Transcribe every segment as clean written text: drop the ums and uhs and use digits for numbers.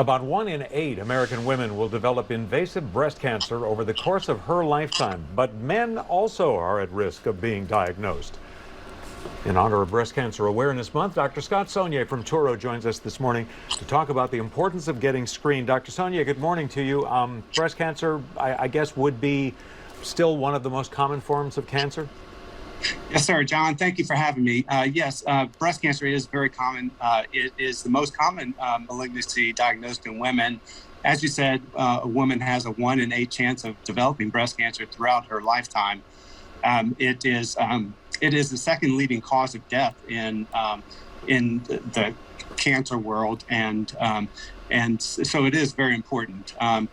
About 1 in 8 American women will develop invasive breast cancer over the course of her lifetime, but men also are at risk of being diagnosed. In honor of Breast Cancer Awareness Month, Dr. Scott Sonnier from Touro joins us this morning to talk about the importance of getting screened. Dr. Sonnier, good morning to you. Breast cancer, I guess, would be still one of the most common forms of cancer? Yes, sir. John, thank you for having me. Yes, breast cancer is very common. It is the most common malignancy diagnosed in women. As you said, a woman has a 1 in 8 chance of developing breast cancer throughout her lifetime. It is the second leading cause of death in the cancer world, and so it is very important. And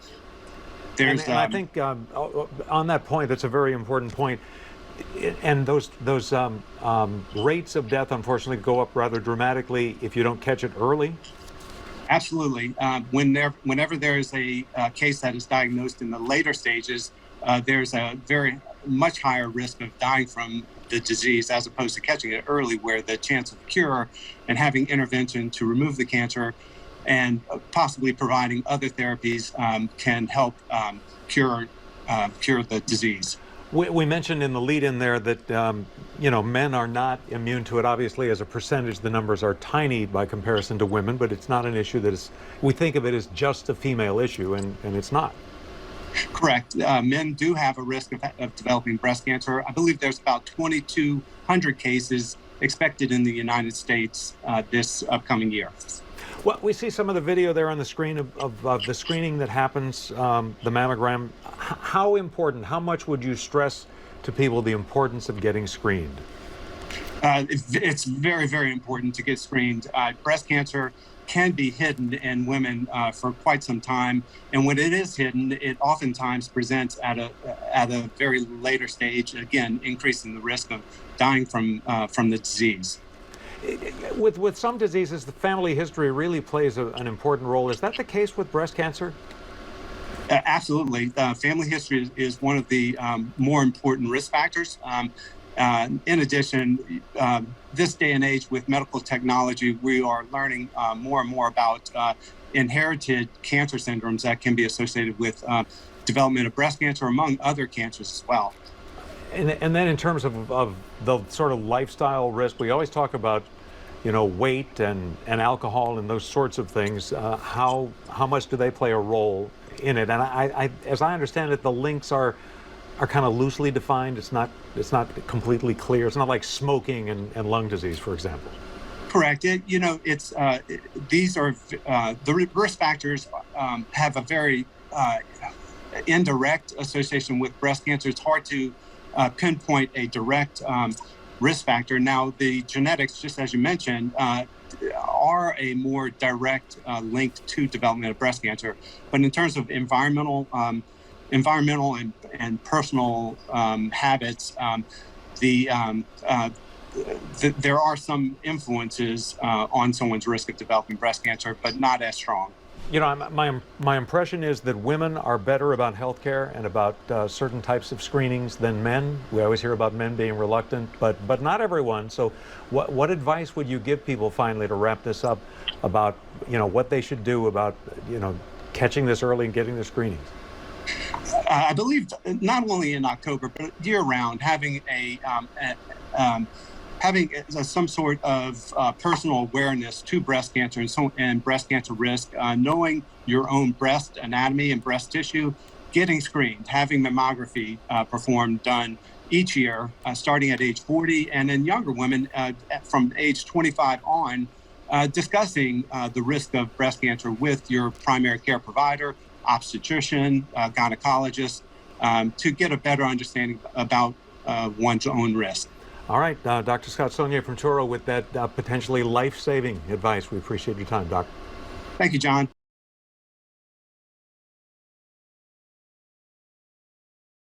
I think on that point, that's a very important point. And those rates of death, unfortunately, go up rather dramatically if you don't catch it early. Absolutely. Whenever there is a case that is diagnosed in the later stages, there's a very much higher risk of dying from the disease as opposed to catching it early, where the chance of cure and having intervention to remove the cancer and possibly providing other therapies can help cure the disease. We mentioned in the lead-in there that men are not immune to it. Obviously, as a percentage, the numbers are tiny by comparison to women, but it's not an issue that is, we think of it as just a female issue, and it's not. Correct. Men do have a risk of developing breast cancer. I believe there's about 2,200 cases expected in the United States this upcoming year. Well, we see some of the video there on the screen of the screening that happens, the mammogram. How important, how much would you stress to people the importance of getting screened? It's very, very important to get screened. Breast cancer can be hidden in women for quite some time, and when it is hidden, it oftentimes presents at a very later stage, again increasing the risk of dying from the disease. With some diseases, the family history really plays an important role. Is that the case with breast cancer? Absolutely. Family history is one of the more important risk factors. In addition, this day and age with medical technology, we are learning more and more about inherited cancer syndromes that can be associated with development of breast cancer, among other cancers as well. And then in terms of the sort of lifestyle risk, we always talk about, weight and alcohol and those sorts of things. How much do they play a role in it? And I as I understand it, the links are kind of loosely defined. It's not completely clear. It's not like smoking and lung disease, for example. Correct. These are the risk factors have a very indirect association with breast cancer. It's hard to pinpoint a direct risk factor. Now, the genetics, just as you mentioned, are a more direct link to development of breast cancer. But in terms of environmental and personal habits, there are some influences on someone's risk of developing breast cancer, but not as strong. My impression is that women are better about health care and about certain types of screenings than men. We always hear about men being reluctant, but not everyone. So what advice would you give people, finally, to wrap this up, about what they should do about catching this early and getting their screenings? I believe not only in October, but year-round, having some sort of personal awareness to breast cancer and breast cancer risk, knowing your own breast anatomy and breast tissue, getting screened, having mammography done each year, starting at age 40, and in younger women from age 25 on, discussing the risk of breast cancer with your primary care provider, obstetrician, gynecologist, to get a better understanding about one's own risk. All right, Dr. Scott Sonnier from Touro with that potentially life-saving advice. We appreciate your time, Doc. Thank you, John.